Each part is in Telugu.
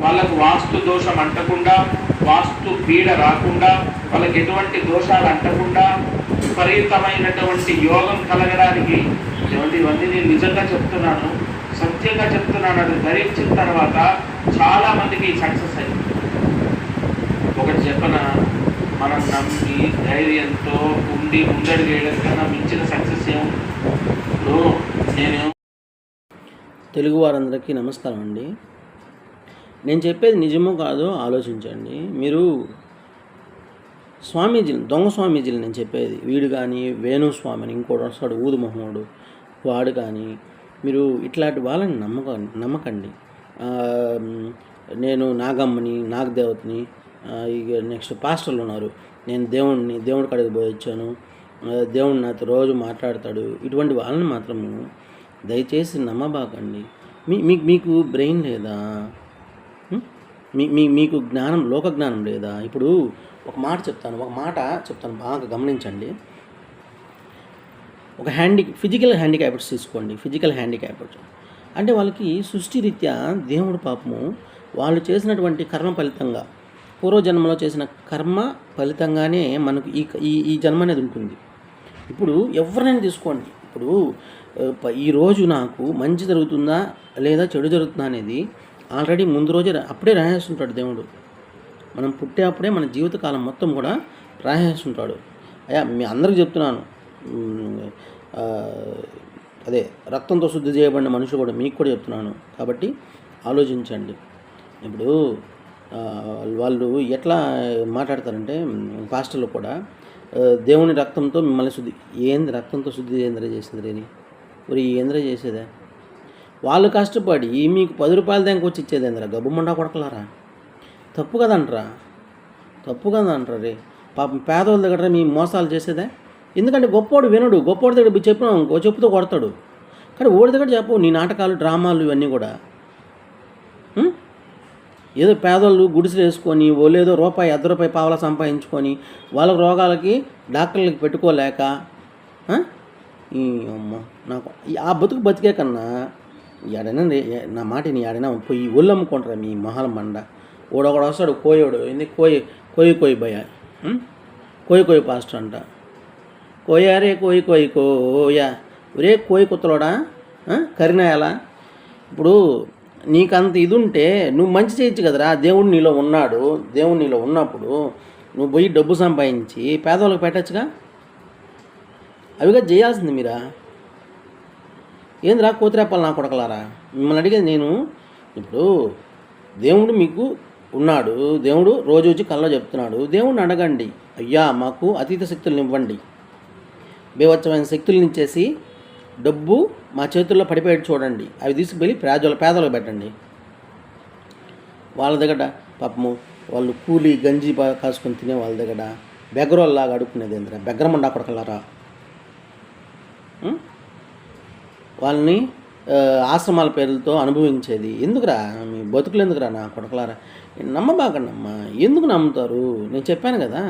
వాళ్ళకు వాస్తు దోషం అంటకుండా, వాస్తు పీడ రాకుండా, వాళ్ళకి ఎటువంటి దోషాలు అంటకుండా విపరీతమైనటువంటి యోగం కలగడానికి ఇవన్నీ నేను నిజంగా చెప్తున్నాను, సత్యంగా చెప్తున్నాను. అది ధరించిన తర్వాత చాలామందికి సక్సెస్ అయింది. ఒకటి చెప్పన, మనం నమ్మి ధైర్యంతో ఉండి ముందడుగు వేయడం కన్నా మించిన సక్సెస్ ఏముంది? ఇప్పుడు నేను తెలుగు వారందరికీ నమస్కారం అండి. నేను చెప్పేది నిజమో కాదో ఆలోచించండి. మీరు స్వామీజీలు, దొంగ స్వామీజీలు నేను చెప్పేది, వీడు కానీ వేణుస్వామి అని ఇంకోటి వస్తాడు ఊదుమహోడు, వాడు కానీ, మీరు ఇట్లాంటి వాళ్ళని నమ్మకండి. నేను నాగమ్మని, నాగదేవతని, ఇక నెక్స్ట్ పాస్టర్లు ఉన్నారు, నేను దేవుడి కాడికి పోయి వచ్చాను, దేవుడు నాతో రోజు మాట్లాడతాడు, ఇటువంటి వాళ్ళని మాత్రము దయచేసి నమ్మబాకండి. మీకు బ్రెయిన్ లేదా? మీకు జ్ఞానం, లోక జ్ఞానం లేదా? ఇప్పుడు ఒక మాట చెప్తాను, బాగా గమనించండి. ఒక ఫిజికల్ హ్యాండిక్యాప్స్ తీసుకోండి. ఫిజికల్ హ్యాండిక్యాప్స్ అంటే వాళ్ళకి సృష్టిరీత్యా దేవుడు పాపము వాళ్ళు చేసినటువంటి కర్మ ఫలితంగా, పూర్వజన్మలో చేసిన కర్మ ఫలితంగానే మనకు ఈ జన్మ అనేది ఉంటుంది. ఇప్పుడు ఎవరినైనా తీసుకోండి, ఇప్పుడు ఈరోజు నాకు మంచి జరుగుతుందా లేదా చెడు జరుగుతుందా అనేది ఆల్రెడీ ముందు రోజే అప్పుడే రాసేస్తుంటాడు దేవుడు. మనం పుట్టేప్పుడే మన జీవితకాలం మొత్తం కూడా రాసేస్తుంటాడు. మీ అందరికి చెప్తున్నాను, అదే రక్తంతో శుద్ధి చేయబడిన మనుషులు కూడా మీకు కూడా చెప్తున్నాను. కాబట్టి ఆలోచించండి. ఇప్పుడు వాళ్ళు ఎట్లా మాట్లాడతారంటే పాస్టర్లు కూడా, దేవుని రక్తంతో మిమ్మల్ని ఏంది రక్తంతో శుద్ధి చేసింది రేని మరి ఏంద్ర చేసేదే? వాళ్ళు కష్టపడి మీకు 10 రూపాయల దానికి వచ్చి ఇచ్చేదేంద్రా? గబ్బుమండా కొడకలారా? తప్పు కదంటారా రే. పాపం పేదవాళ్ళ దగ్గర మీ మోసాలు చేసేదే. ఎందుకంటే గొప్పోడు వినడు, గొప్పోడి దగ్గర చెప్పినా ఇంకో చెప్పుతో కొడతాడు. కానీ ఓడి దగ్గర చెప్పు నీ నాటకాలు, డ్రామాలు ఇవన్నీ కూడా. ఏదో పేదోళ్ళు గుడిసెలు వేసుకొని ఓలేదో రూపాయి, ₹1 పావలా సంపాదించుకొని వాళ్ళ రోగాలకి డాక్టర్లకి పెట్టుకోలేక, అమ్మ నాకు ఆ బతికే కన్నా ఎడైనా నా మాటని ఎడైనా పోయి ఒళ్ళు అమ్ముకుంటారా మీ మొహాల మండ. ఓడొకడు వస్తాడు కోయోడు, ఎందుకు కోయి భయ, కోయి పాస్టర్ అంట. కోయారే కోయా ఒరే కోయి కుత్తలోడా కరినాయాలా? ఇప్పుడు నీకంత ఇది ఉంటే నువ్వు మంచి చేయొచ్చు కదరా. దేవుడు నీలో ఉన్నాడు. దేవుడు నీలో ఉన్నప్పుడు నువ్వు పోయి డబ్బు సంపాదించి పేదవాళ్ళకి పెట్టచ్చుగా. అవిగా చేయాల్సింది మీరా. ఏందిరా కోతిరేపాలు నా కొడకలారా? మిమ్మల్ని అడిగేది నేను. ఇప్పుడు దేవుడు మీకు ఉన్నాడు, దేవుడు రోజు వచ్చి కళ్ళలో చెప్తున్నాడు. దేవుడిని అడగండి, అయ్యా మాకు అతీత శక్తులను ఇవ్వండి, బేవచ్చమైన శక్తులను ఇచ్చేసి డబ్బు మా చేతుల్లో పడిపోయేట్టు చూడండి, అవి తీసుకువెళ్ళి పేదలకు పెట్టండి. వాళ్ళ దగ్గర పాపము వాళ్ళు కూలి గంజి కాసుకొని తినే వాళ్ళ దగ్గర బెగ్గరోళ్ళలాగా అడుక్కునేది ఏంద్రా? బెగ్గరమండా కొడకలారా? వాళ్ళని ఆశ్రమాల పేర్లతో అనుభవించేది ఎందుకురా? మీ బతుకులు ఎందుకురా నా కొడకలారా? నమ్మబాకండమ్మా. ఎందుకు నమ్ముతారు? నేను చెప్పాను కదా,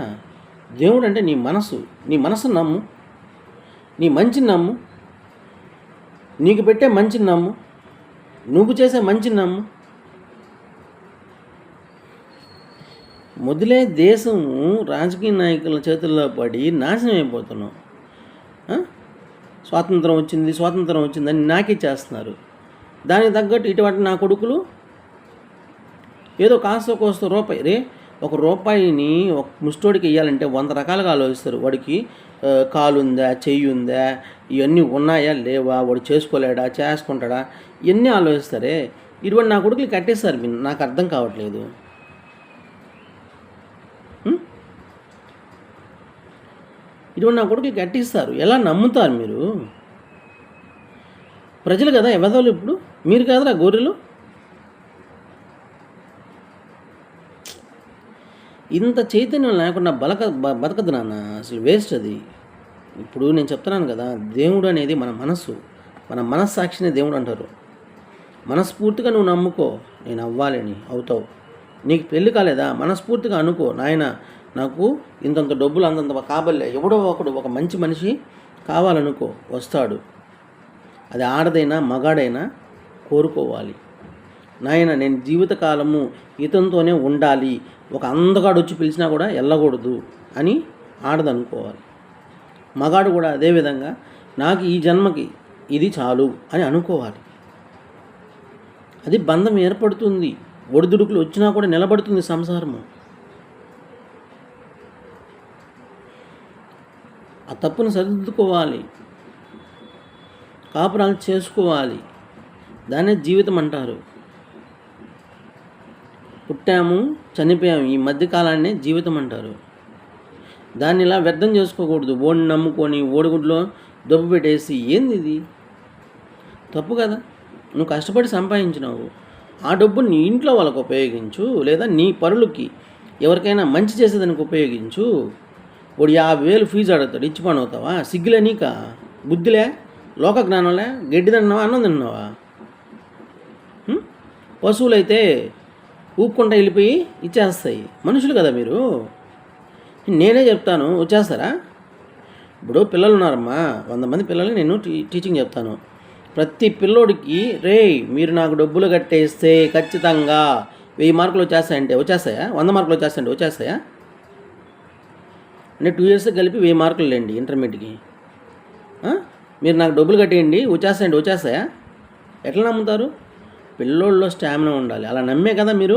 దేవుడు అంటే నీ మనసును నమ్ము, నీ మంచిని నమ్ము, నీకు పెట్టే మంచిని నమ్ము, నువ్వు చేసే మంచిని నమ్ము. మొదలే దేశము రాజకీయ నాయకుల చేతుల్లో పడి నాశనం అయిపోతున్నాం. స్వాతంత్రం వచ్చిందని నాకే చేస్తున్నారు. దానికి తగ్గట్టు ఇటువంటి నా కొడుకులు ఏదో కాస్త కోస్త రూపాయి రే, ఒక రూపాయిని ఒక ముష్టోడికి ఇవ్వాలంటే 100 రకాలుగా ఆలోచిస్తారు. వాడికి కాలు ఉందా, చెయ్యి ఉందా, ఇవన్నీ ఉన్నాయా లేవా, వాడు చేసుకోలేడా, చేసుకుంటాడా, ఇవన్నీ ఆలోచిస్తారే. ఇటువంటి నా కొడుకులు కట్టేస్తారు. నాకు అర్థం కావట్లేదు. ఇటువంటి నా కొడుకులు కట్టిస్తారు. ఎలా నమ్ముతారు మీరు? ప్రజలు కదా ఎవదోళ్ళు. ఇప్పుడు మీరు కాదురా గొర్రెలు. ఇంత చైతన్యం లేకుండా బతకదు నాన్న, అసలు వేస్ట్ అది. ఇప్పుడు నేను చెప్తున్నాను కదా, దేవుడు అనేది మన మనస్సాక్షినే దేవుడు అంటారు. మనస్ఫూర్తిగా నువ్వు నమ్ముకో, నేను అవ్వాలని అవుతావు. నీకు పెళ్ళి కాలేదా, మనస్ఫూర్తిగా అనుకో, నాయన నాకు ఇంతంత డబ్బులు అంతంత కాబల్లే, ఎవడో ఒకడు ఒక మంచి మనిషి కావాలనుకో, వస్తాడు. అది ఆడదైనా మగాడైనా కోరుకోవాలి. నాయన నేను జీవితకాలము ఇతనితోనే ఉండాలి, ఒక అందగాడు వచ్చి పిలిచినా కూడా వెళ్ళకూడదు అని ఆడదనుకోవాలి. మగాడు కూడా అదేవిధంగా నాకు ఈ జన్మకి ఇది చాలు అని అనుకోవాలి. అది బంధం ఏర్పడుతుంది. ఒడిదుడుకులు వచ్చినా కూడా నిలబడుతుంది సంసారము. ఆ తప్పును సరిదిద్దుకోవాలి, కాపురాలు చేసుకోవాలి. దాన్నే జీవితం అంటారు. పుట్టాము చనిపోయాము, ఈ మధ్యకాలాన్నే జీవితం అంటారు. దాన్ని ఇలా వ్యర్థం చేసుకోకూడదు. ఓడిని నమ్ముకొని ఓడిగుడ్లో దెబ్బ పెట్టేసి ఏంది ఇది? తప్పు కదా. నువ్వు కష్టపడి సంపాదించినావు, ఆ డబ్బు నీ ఇంట్లో వాళ్ళకు ఉపయోగించు, లేదా నీ పరులకి ఎవరికైనా మంచి చేసేదానికి ఉపయోగించు. వాడు 50,000 ఫీజు అడుగుతాడు, ఇచ్చి పని అవుతావా? సిగ్గులే నీకా? బుద్ధిలే? లోక జ్ఞానంలే? గడ్డి తిన్నావా, అన్నం తిన్నావా? పశువులైతే ఊపుకుంటా వెళ్ళిపోయి ఇచ్చేస్తాయి. మనుషులు కదా మీరు. నేనే చెప్తాను, వచ్చేస్తారా? ఇప్పుడు పిల్లలు ఉన్నారమ్మా, 100 మంది పిల్లలకి నేను టీచింగ్ చెప్తాను. ప్రతి పిల్లోడికి మీరు నాకు డబ్బులు కట్టేస్తే ఖచ్చితంగా 1000 మార్కులు వచ్చేస్తాయంటే వచ్చేస్తాయా? 100 మార్కులు వచ్చేస్తాయంటే వచ్చేస్తాయా? అంటే 2 ఇయర్స్ కలిపి 1000 మార్కులు లేండి ఇంటర్మీడియట్కి. మీరు నాకు డబ్బులు కట్టేయండి వచ్చేస్తాయండి వచ్చేస్తాయా? ఎట్లా నమ్ముతారు? పిల్లోళ్ళలో స్టామినా ఉండాలి. అలా నమ్మే కదా మీరు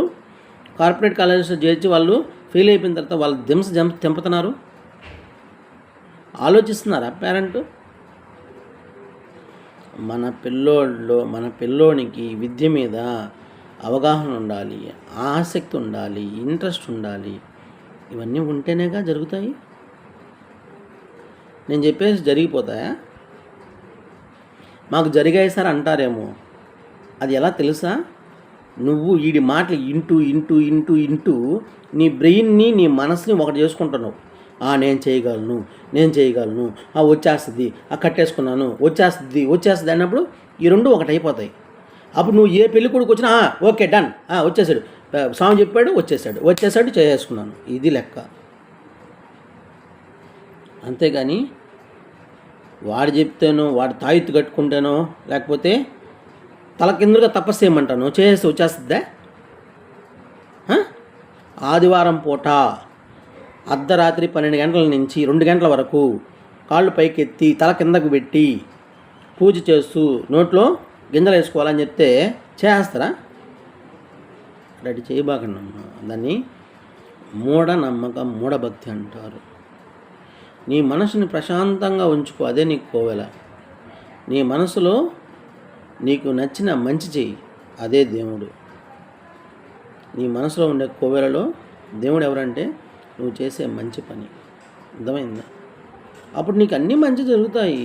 కార్పొరేట్ కాలేజెస్లో చేర్చి వాళ్ళు ఫెయిల్ అయిపోయిన తర్వాత వాళ్ళు తెంపుతున్నారు. ఆలోచిస్తున్నారా పేరెంట్? మన పిల్లోనికి విద్య మీద అవగాహన ఉండాలి, ఆసక్తి ఉండాలి, ఇంట్రెస్ట్ ఉండాలి. ఇవన్నీ ఉంటేనేగా జరుగుతాయి. నేను చెప్పేసి జరిగిపోతాయా? మాకు జరిగాయి సార్ అంటారేమో. అది ఎలా తెలుసా? నువ్వు వీడి మాటలు ఇంటూ నీ బ్రెయిన్ని, నీ మనసుని ఒకటి చేసుకుంటున్నావు. నేను చేయగలను, వచ్చేస్తుంది, కట్టేసుకున్నాను, వచ్చేస్తుంది అన్నప్పుడు ఈ రెండు ఒకటి అయిపోతాయి. అప్పుడు నువ్వు ఏ పెళ్లి కొడుకు వచ్చినా ఓకే డన్, వచ్చేసాడు, స్వామి చెప్పాడు, వచ్చేసాడు చేసుకున్నాను, ఇది లెక్క. అంతేగాని వాడు చెప్తేనో, వాడు తాయెత్తు కట్టుకుంటేనో, లేకపోతే తల కిందగా తపస్సు చేయమంటాను చేసి వచ్చేస్తుందా? ఆదివారం పూట అర్ధరాత్రి 12 గంటల నుంచి 2 గంటల వరకు కాళ్ళు పైకెత్తి తల కిందకు పెట్టి పూజ చేస్తూ నోట్లో గింజలు వేసుకోవాలని చెప్తే చేస్తారా? రెడీ చేయబాకండి. దాన్ని మూఢనమ్మకం, మూఢభక్తి అంటారు. నీ మనసుని ప్రశాంతంగా ఉంచుకో, అదే నీకు కోవెల. నీ మనసులో నీకు నచ్చిన మంచి చెయ్యి, అదే దేవుడు. నీ మనసులో ఉండే కోవెలలో దేవుడు ఎవరంటే నువ్వు చేసే మంచి పని. అర్థమైందా? అప్పుడు నీకు అన్నీ మంచి జరుగుతాయి.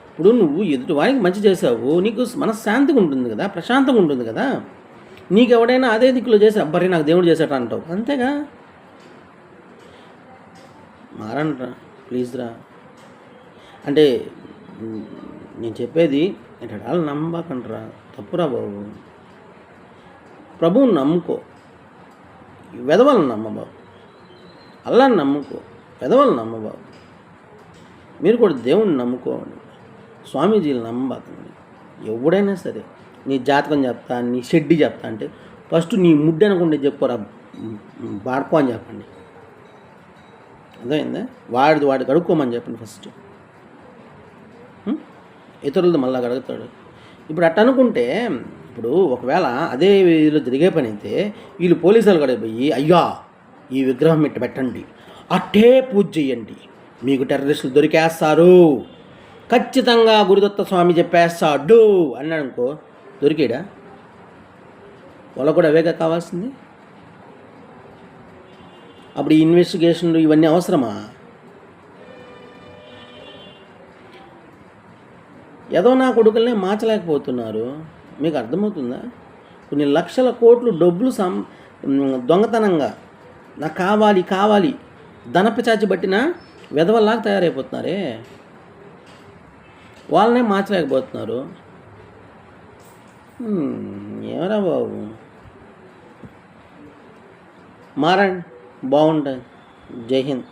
ఇప్పుడు నువ్వు ఎదుటి వారికి మంచి చేసావు, నీకు మనశ్శాంతిగా ఉంటుంది కదా, ప్రశాంతంగా ఉంటుంది కదా. నీకు ఎవడైనా అదే దిక్కులో చేసి అబ్బరే నాకు దేవుడు చేశాట అంటావు, అంతేగా. మారంట్రా ప్లీజ్ రా. అంటే నేను చెప్పేది ఎటాలు నమ్మకండ్రా, తప్పురా బాబు. ప్రభువుని నమ్ముకో, వెధవలను నమ్మబాబు. అల్లాని నమ్ముకో, వెధవలను నమ్మబాబు. మీరు కూడా దేవుణ్ణి నమ్ముకోండి, స్వామీజీలు నమ్మబాకండి. ఎవడైనా సరే నీ జాతకం చెప్తా, నీ షెడ్డి చెప్తా అంటే ఫస్ట్ నీ ముడ్డి అనుకుంటే చెప్పుకోరా బాడుకో అని చెప్పండి. అర్థమైందా? వాడికి అడుక్కోమని చెప్పండి ఫస్ట్. ఇతరులది మళ్ళా అడుగుతాడు. ఇప్పుడు అట్ట అనుకుంటే, ఇప్పుడు ఒకవేళ అదే వీళ్ళు జరిగే పని అయితే వీళ్ళు పోలీసులు కూడా పోయి అయ్యా ఈ విగ్రహం ఇట్ట పెట్టండి, అట్టే పూజ చేయండి, మీకు టెర్రరిస్టులు దొరికేస్తారు, ఖచ్చితంగా గురుదత్త స్వామి చెప్పేస్తాడు అన్నాడు అనుకో, దొరికాడా? వాళ్ళకు కూడా అవేగా కావాల్సింది. అప్పుడు ఈ ఇన్వెస్టిగేషన్లు ఇవన్నీ అవసరమా? ఏదో నా కొడుకులనే మార్చలేకపోతున్నారు. మీకు అర్థమవుతుందా? కొన్ని లక్షల కోట్లు డబ్బులు దొంగతనంగా నాకు కావాలి ధనపిచాచి పట్టిన వెధవల్లాగా తయారైపోతున్నారే, వాళ్ళనే మార్చలేకపోతున్నారు. ఏమరా బాబు, మారండి, బాగుంటుంది. జై హింద్.